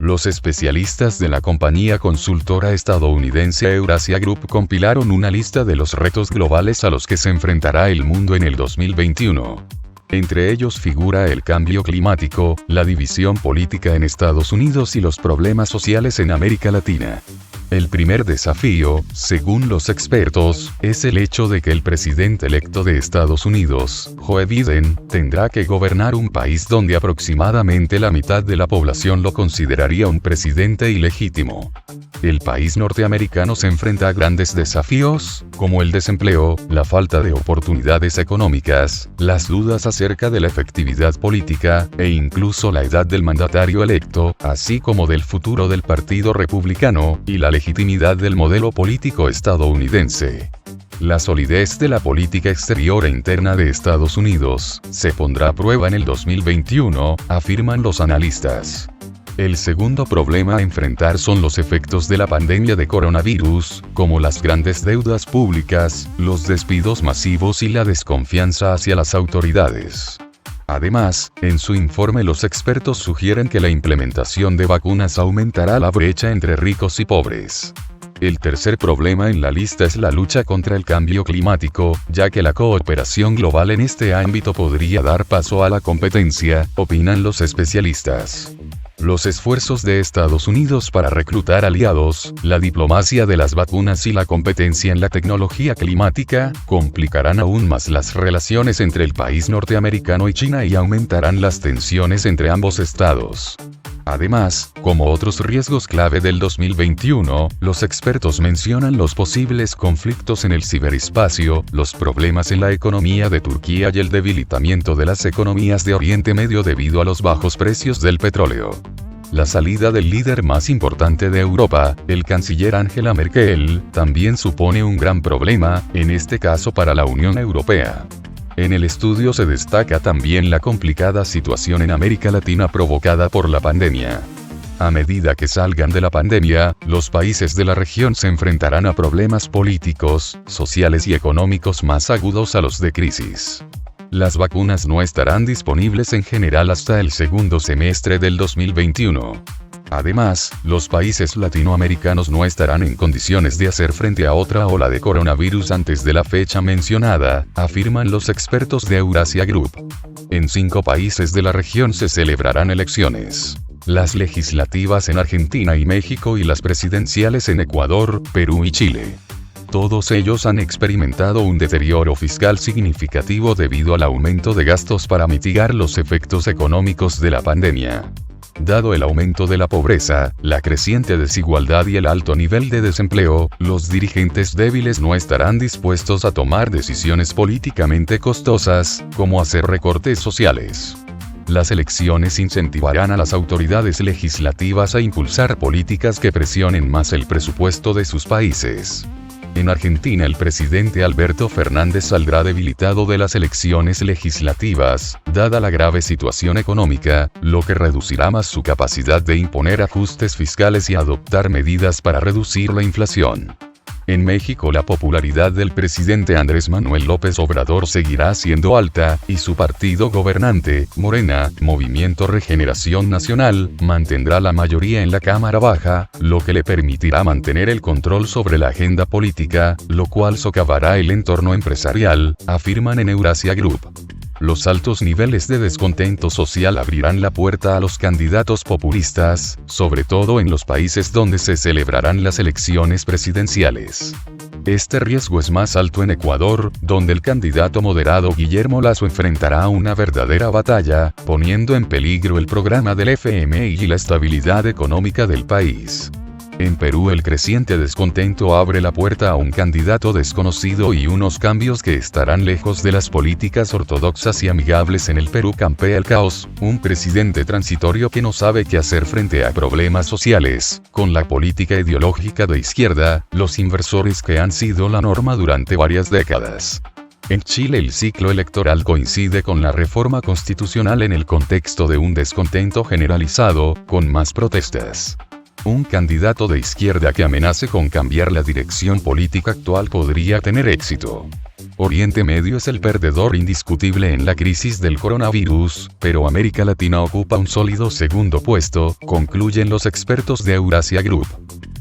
Los especialistas de la compañía consultora estadounidense Eurasia Group compilaron una lista de los retos globales a los que se enfrentará el mundo en el 2021. Entre ellos figura el cambio climático, la división política en Estados Unidos y los problemas sociales en América Latina. El primer desafío, según los expertos, es el hecho de que el presidente electo de Estados Unidos, Joe Biden, tendrá que gobernar un país donde aproximadamente la mitad de la población lo consideraría un presidente ilegítimo. El país norteamericano se enfrenta a grandes desafíos, como el desempleo, la falta de oportunidades económicas, las dudas acerca de la efectividad política, e incluso la edad del mandatario electo, así como del futuro del Partido Republicano, y la legitimidad del modelo político estadounidense. La solidez de la política exterior e interna de Estados Unidos se pondrá a prueba en el 2021, afirman los analistas. El segundo problema a enfrentar son los efectos de la pandemia de coronavirus, como las grandes deudas públicas, los despidos masivos y la desconfianza hacia las autoridades. Además, en su informe los expertos sugieren que la implementación de vacunas aumentará la brecha entre ricos y pobres. El tercer problema en la lista es la lucha contra el cambio climático, ya que la cooperación global en este ámbito podría dar paso a la competencia, opinan los especialistas. Los esfuerzos de Estados Unidos para reclutar aliados, la diplomacia de las vacunas y la competencia en la tecnología climática, complicarán aún más las relaciones entre el país norteamericano y China y aumentarán las tensiones entre ambos estados. Además, como otros riesgos clave del 2021, los expertos mencionan los posibles conflictos en el ciberespacio, los problemas en la economía de Turquía y el debilitamiento de las economías de Oriente Medio debido a los bajos precios del petróleo. La salida del líder más importante de Europa, el canciller Angela Merkel, también supone un gran problema, en este caso para la Unión Europea. En el estudio se destaca también la complicada situación en América Latina provocada por la pandemia. A medida que salgan de la pandemia, los países de la región se enfrentarán a problemas políticos, sociales y económicos más agudos a los de crisis. Las vacunas no estarán disponibles en general hasta el segundo semestre del 2021. Además, los países latinoamericanos no estarán en condiciones de hacer frente a otra ola de coronavirus antes de la fecha mencionada, afirman los expertos de Eurasia Group. En 5 países de la región se celebrarán elecciones: las legislativas en Argentina y México y las presidenciales en Ecuador, Perú y Chile. Todos ellos han experimentado un deterioro fiscal significativo debido al aumento de gastos para mitigar los efectos económicos de la pandemia. Dado el aumento de la pobreza, la creciente desigualdad y el alto nivel de desempleo, los dirigentes débiles no estarán dispuestos a tomar decisiones políticamente costosas, como hacer recortes sociales. Las elecciones incentivarán a las autoridades legislativas a impulsar políticas que presionen más el presupuesto de sus países. En Argentina el presidente Alberto Fernández saldrá debilitado de las elecciones legislativas, dada la grave situación económica, lo que reducirá más su capacidad de imponer ajustes fiscales y adoptar medidas para reducir la inflación. En México la popularidad del presidente Andrés Manuel López Obrador seguirá siendo alta, y su partido gobernante, Morena, Movimiento Regeneración Nacional, mantendrá la mayoría en la Cámara Baja, lo que le permitirá mantener el control sobre la agenda política, lo cual socavará el entorno empresarial, afirman en Eurasia Group. Los altos niveles de descontento social abrirán la puerta a los candidatos populistas, sobre todo en los países donde se celebrarán las elecciones presidenciales. Este riesgo es más alto en Ecuador, donde el candidato moderado Guillermo Lasso enfrentará una verdadera batalla, poniendo en peligro el programa del FMI y la estabilidad económica del país. En Perú el creciente descontento abre la puerta a un candidato desconocido y unos cambios que estarán lejos de las políticas ortodoxas y amigables. En el Perú campea el caos, un presidente transitorio que no sabe qué hacer frente a problemas sociales, con la política ideológica de izquierda, los inversores que han sido la norma durante varias décadas. En Chile el ciclo electoral coincide con la reforma constitucional en el contexto de un descontento generalizado, con más protestas. Un candidato de izquierda que amenace con cambiar la dirección política actual podría tener éxito. Oriente Medio es el perdedor indiscutible en la crisis del coronavirus, pero América Latina ocupa un sólido segundo puesto, concluyen los expertos de Eurasia Group.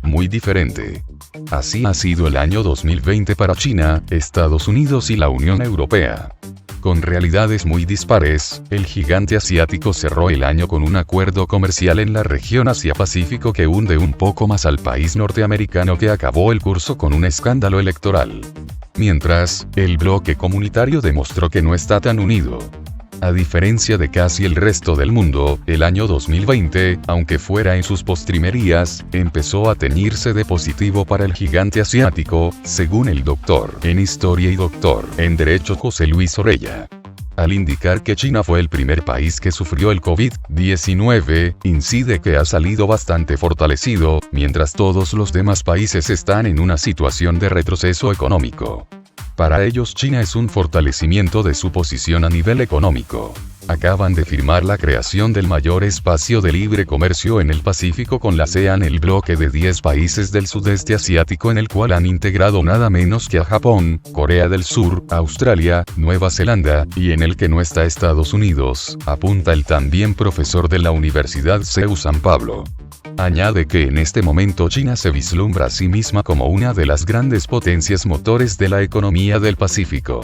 Muy diferente. Así ha sido el año 2020 para China, Estados Unidos y la Unión Europea. Con realidades muy dispares, el gigante asiático cerró el año con un acuerdo comercial en la región Asia-Pacífico que hunde un poco más al país norteamericano que acabó el curso con un escándalo electoral. Mientras, el bloque comunitario demostró que no está tan unido. A diferencia de casi el resto del mundo, el año 2020, aunque fuera en sus postrimerías, empezó a teñirse de positivo para el gigante asiático, según el doctor en Historia y doctor en Derecho José Luis Orella. Al indicar que China fue el primer país que sufrió el COVID-19, incide que ha salido bastante fortalecido, mientras todos los demás países están en una situación de retroceso económico. Para ellos China es un fortalecimiento de su posición a nivel económico. Acaban de firmar la creación del mayor espacio de libre comercio en el Pacífico con la ASEAN, el bloque de 10 países del sudeste asiático en el cual han integrado nada menos que a Japón, Corea del Sur, Australia, Nueva Zelanda, y en el que no está Estados Unidos, apunta el también profesor de la Universidad CEU San Pablo. Añade que en este momento China se vislumbra a sí misma como una de las grandes potencias motores de la economía del Pacífico.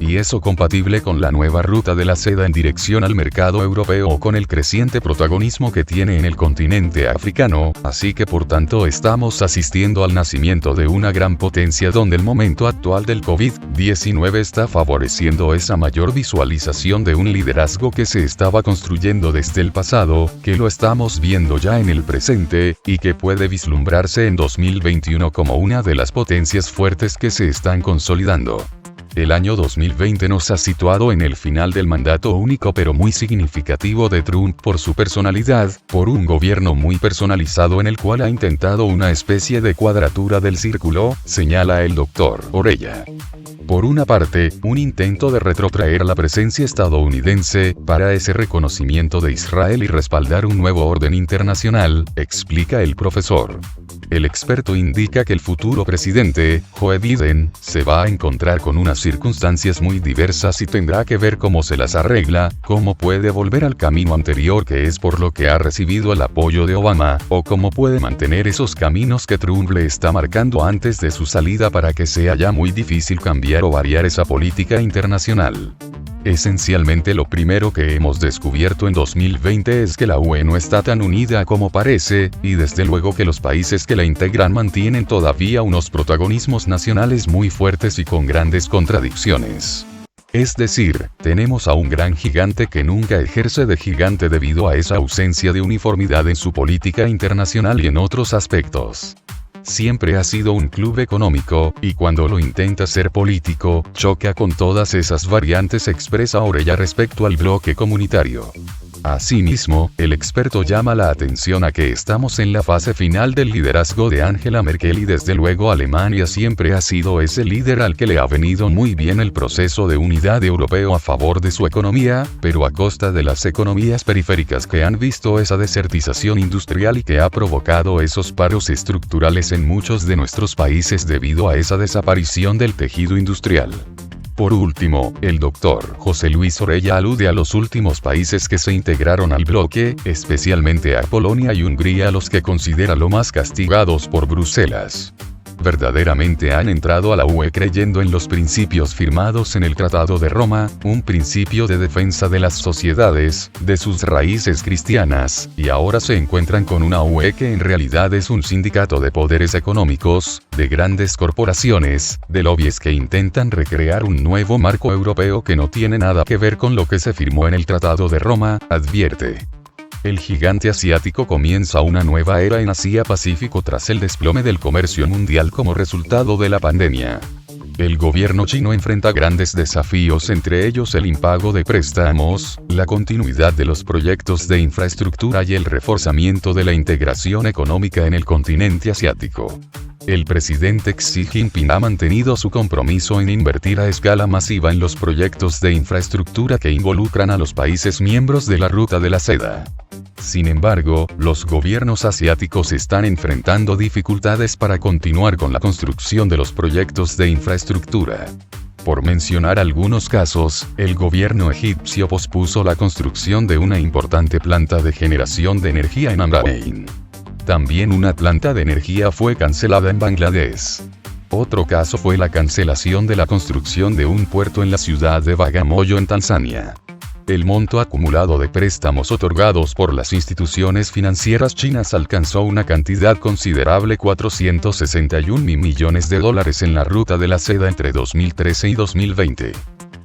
Y eso compatible con la nueva ruta de la seda en dirección al mercado europeo o con el creciente protagonismo que tiene en el continente africano, así que por tanto estamos asistiendo al nacimiento de una gran potencia donde el momento actual del COVID-19 está favoreciendo esa mayor visualización de un liderazgo que se estaba construyendo desde el pasado, que lo estamos viendo ya en el presente, y que puede vislumbrarse en 2021 como una de las potencias fuertes que se están consolidando. El año 2020 nos ha situado en el final del mandato único pero muy significativo de Trump por su personalidad, por un gobierno muy personalizado en el cual ha intentado una especie de cuadratura del círculo, señala el doctor Orella. Por una parte, un intento de retrotraer la presencia estadounidense, para ese reconocimiento de Israel y respaldar un nuevo orden internacional, explica el profesor. El experto indica que el futuro presidente, Joe Biden, se va a encontrar con unas circunstancias muy diversas y tendrá que ver cómo se las arregla, cómo puede volver al camino anterior que es por lo que ha recibido el apoyo de Obama, o cómo puede mantener esos caminos que Trump le está marcando antes de su salida para que sea ya muy difícil cambiar o variar esa política internacional. Esencialmente lo primero que hemos descubierto en 2020 es que la UE no está tan unida como parece, y desde luego que los países que la integran mantienen todavía unos protagonismos nacionales muy fuertes y con grandes contradicciones. Es decir, tenemos a un gran gigante que nunca ejerce de gigante debido a esa ausencia de uniformidad en su política internacional y en otros aspectos. Siempre ha sido un club económico, y cuando lo intenta ser político, choca con todas esas variantes, expresa Orella respecto al bloque comunitario. Asimismo, el experto llama la atención a que estamos en la fase final del liderazgo de Angela Merkel y desde luego Alemania siempre ha sido ese líder al que le ha venido muy bien el proceso de unidad europeo a favor de su economía, pero a costa de las economías periféricas que han visto esa desertización industrial y que ha provocado esos paros estructurales en muchos de nuestros países debido a esa desaparición del tejido industrial. Por último, el doctor José Luis Orella alude a los últimos países que se integraron al bloque, especialmente a Polonia y Hungría, a los que considera lo más castigados por Bruselas. Verdaderamente han entrado a la UE creyendo en los principios firmados en el Tratado de Roma, un principio de defensa de las sociedades, de sus raíces cristianas, y ahora se encuentran con una UE que en realidad es un sindicato de poderes económicos, de grandes corporaciones, de lobbies que intentan recrear un nuevo marco europeo que no tiene nada que ver con lo que se firmó en el Tratado de Roma, advierte. El gigante asiático comienza una nueva era en Asia-Pacífico tras el desplome del comercio mundial como resultado de la pandemia. El gobierno chino enfrenta grandes desafíos, entre ellos el impago de préstamos, la continuidad de los proyectos de infraestructura y el reforzamiento de la integración económica en el continente asiático. El presidente Xi Jinping ha mantenido su compromiso en invertir a escala masiva en los proyectos de infraestructura que involucran a los países miembros de la Ruta de la Seda. Sin embargo, los gobiernos asiáticos están enfrentando dificultades para continuar con la construcción de los proyectos de infraestructura. Por mencionar algunos casos, el gobierno egipcio pospuso la construcción de una importante planta de generación de energía en Amrain. También una planta de energía fue cancelada en Bangladesh. Otro caso fue la cancelación de la construcción de un puerto en la ciudad de Bagamoyo en Tanzania. El monto acumulado de préstamos otorgados por las instituciones financieras chinas alcanzó una cantidad considerable: 461 mil millones de dólares en la ruta de la seda entre 2013 y 2020.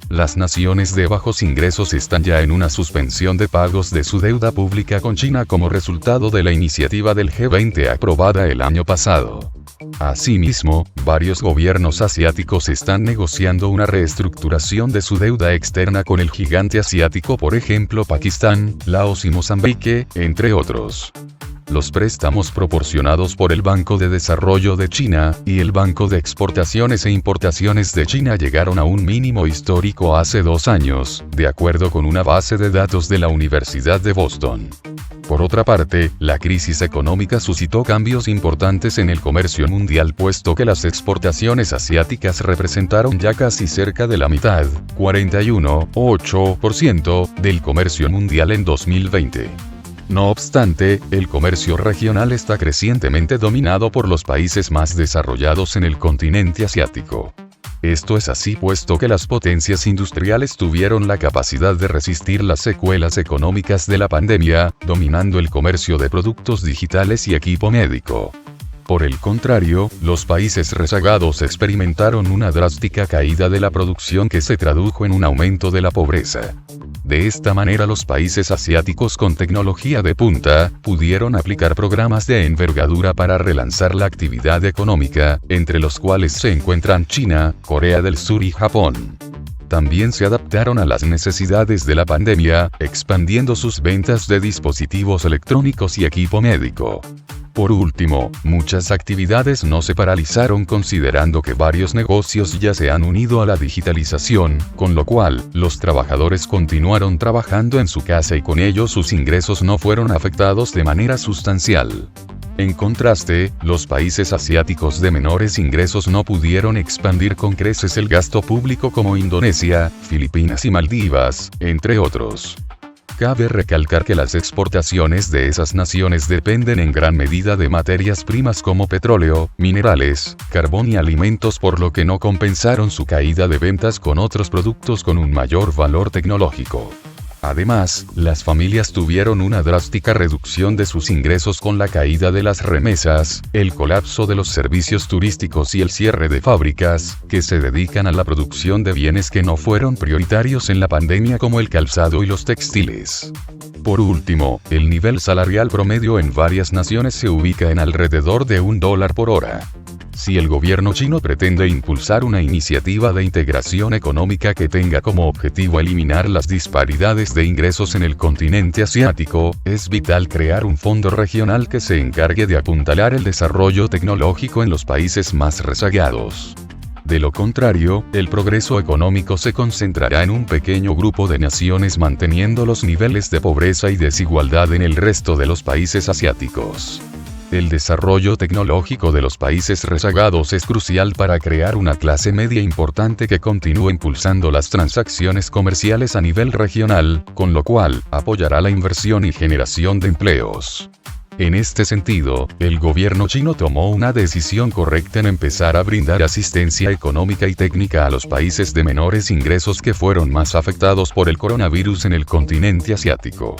Las naciones de bajos ingresos están ya en una suspensión de pagos de su deuda pública con China como resultado de la iniciativa del G20 aprobada el año pasado. Asimismo, varios gobiernos asiáticos están negociando una reestructuración de su deuda externa con el gigante asiático, por ejemplo Pakistán, Laos y Mozambique, entre otros. Los préstamos proporcionados por el Banco de Desarrollo de China y el Banco de Exportaciones e Importaciones de China llegaron a un mínimo histórico hace 2 años, de acuerdo con una base de datos de la Universidad de Boston. Por otra parte, la crisis económica suscitó cambios importantes en el comercio mundial, puesto que las exportaciones asiáticas representaron ya casi cerca de la mitad, 41,8%, del comercio mundial en 2020. No obstante, el comercio regional está crecientemente dominado por los países más desarrollados en el continente asiático. Esto es así puesto que las potencias industriales tuvieron la capacidad de resistir las secuelas económicas de la pandemia, dominando el comercio de productos digitales y equipo médico. Por el contrario, los países rezagados experimentaron una drástica caída de la producción que se tradujo en un aumento de la pobreza. De esta manera, los países asiáticos con tecnología de punta pudieron aplicar programas de envergadura para relanzar la actividad económica, entre los cuales se encuentran China, Corea del Sur y Japón. También se adaptaron a las necesidades de la pandemia, expandiendo sus ventas de dispositivos electrónicos y equipo médico. Por último, muchas actividades no se paralizaron, considerando que varios negocios ya se han unido a la digitalización, con lo cual, los trabajadores continuaron trabajando en su casa y con ello sus ingresos no fueron afectados de manera sustancial. En contraste, los países asiáticos de menores ingresos no pudieron expandir con creces el gasto público como Indonesia, Filipinas y Maldivas, entre otros. Cabe recalcar que las exportaciones de esas naciones dependen en gran medida de materias primas como petróleo, minerales, carbón y alimentos, por lo que no compensaron su caída de ventas con otros productos con un mayor valor tecnológico. Además, las familias tuvieron una drástica reducción de sus ingresos con la caída de las remesas, el colapso de los servicios turísticos y el cierre de fábricas, que se dedican a la producción de bienes que no fueron prioritarios en la pandemia como el calzado y los textiles. Por último, el nivel salarial promedio en varias naciones se ubica en alrededor de $1 por hora. Si el gobierno chino pretende impulsar una iniciativa de integración económica que tenga como objetivo eliminar las disparidades de ingresos en el continente asiático, es vital crear un fondo regional que se encargue de apuntalar el desarrollo tecnológico en los países más rezagados. De lo contrario, el progreso económico se concentrará en un pequeño grupo de naciones, manteniendo los niveles de pobreza y desigualdad en el resto de los países asiáticos. El desarrollo tecnológico de los países rezagados es crucial para crear una clase media importante que continúe impulsando las transacciones comerciales a nivel regional, con lo cual, apoyará la inversión y generación de empleos. En este sentido, el gobierno chino tomó una decisión correcta en empezar a brindar asistencia económica y técnica a los países de menores ingresos que fueron más afectados por el coronavirus en el continente asiático.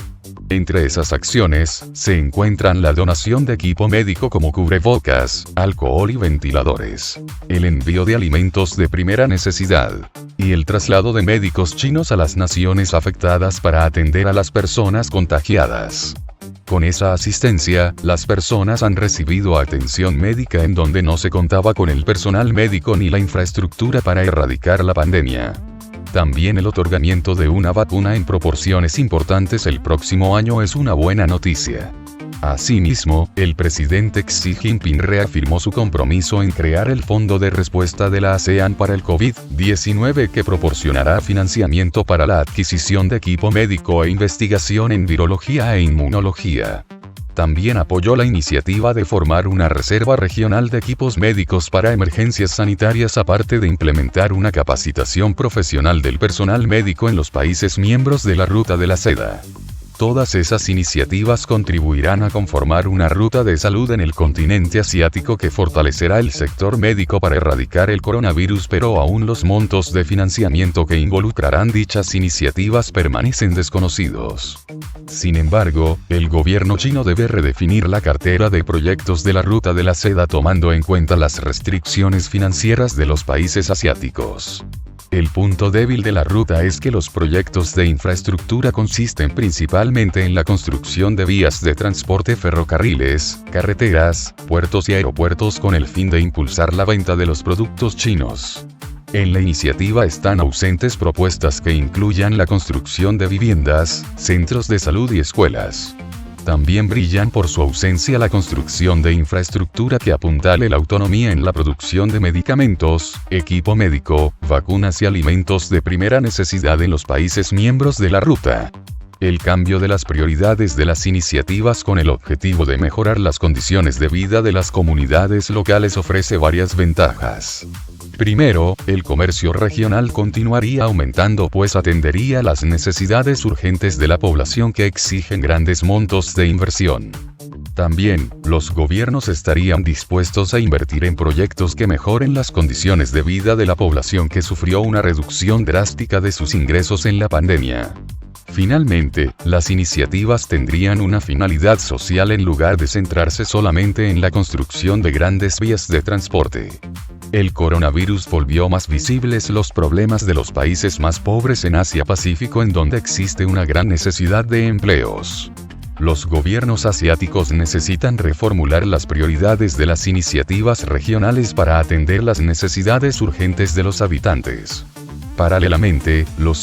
Entre esas acciones, se encuentran la donación de equipo médico como cubrebocas, alcohol y ventiladores, el envío de alimentos de primera necesidad, y el traslado de médicos chinos a las naciones afectadas para atender a las personas contagiadas. Con esa asistencia, las personas han recibido atención médica en donde no se contaba con el personal médico ni la infraestructura para erradicar la pandemia. También el otorgamiento de una vacuna en proporciones importantes el próximo año es una buena noticia. Asimismo, el presidente Xi Jinping reafirmó su compromiso en crear el Fondo de Respuesta de la ASEAN para el COVID-19, que proporcionará financiamiento para la adquisición de equipo médico e investigación en virología e inmunología. También apoyó la iniciativa de formar una reserva regional de equipos médicos para emergencias sanitarias, aparte de implementar una capacitación profesional del personal médico en los países miembros de la Ruta de la Seda. Todas esas iniciativas contribuirán a conformar una ruta de salud en el continente asiático que fortalecerá el sector médico para erradicar el coronavirus, pero aún los montos de financiamiento que involucrarán dichas iniciativas permanecen desconocidos. Sin embargo, el gobierno chino debe redefinir la cartera de proyectos de la Ruta de la Seda tomando en cuenta las restricciones financieras de los países asiáticos. El punto débil de la ruta es que los proyectos de infraestructura consisten principalmente en la construcción de vías de transporte, ferrocarriles, carreteras, puertos y aeropuertos con el fin de impulsar la venta de los productos chinos. En la iniciativa están ausentes propuestas que incluyan la construcción de viviendas, centros de salud y escuelas. También brillan por su ausencia la construcción de infraestructura que apuntale la autonomía en la producción de medicamentos, equipo médico, vacunas y alimentos de primera necesidad en los países miembros de la ruta. El cambio de las prioridades de las iniciativas con el objetivo de mejorar las condiciones de vida de las comunidades locales ofrece varias ventajas. Primero, el comercio regional continuaría aumentando, pues atendería las necesidades urgentes de la población que exigen grandes montos de inversión. También, los gobiernos estarían dispuestos a invertir en proyectos que mejoren las condiciones de vida de la población que sufrió una reducción drástica de sus ingresos en la pandemia. Finalmente, las iniciativas tendrían una finalidad social en lugar de centrarse solamente en la construcción de grandes vías de transporte. El coronavirus volvió más visibles los problemas de los países más pobres en Asia-Pacífico, en donde existe una gran necesidad de empleos. Los gobiernos asiáticos necesitan reformular las prioridades de las iniciativas regionales para atender las necesidades urgentes de los habitantes. Paralelamente, los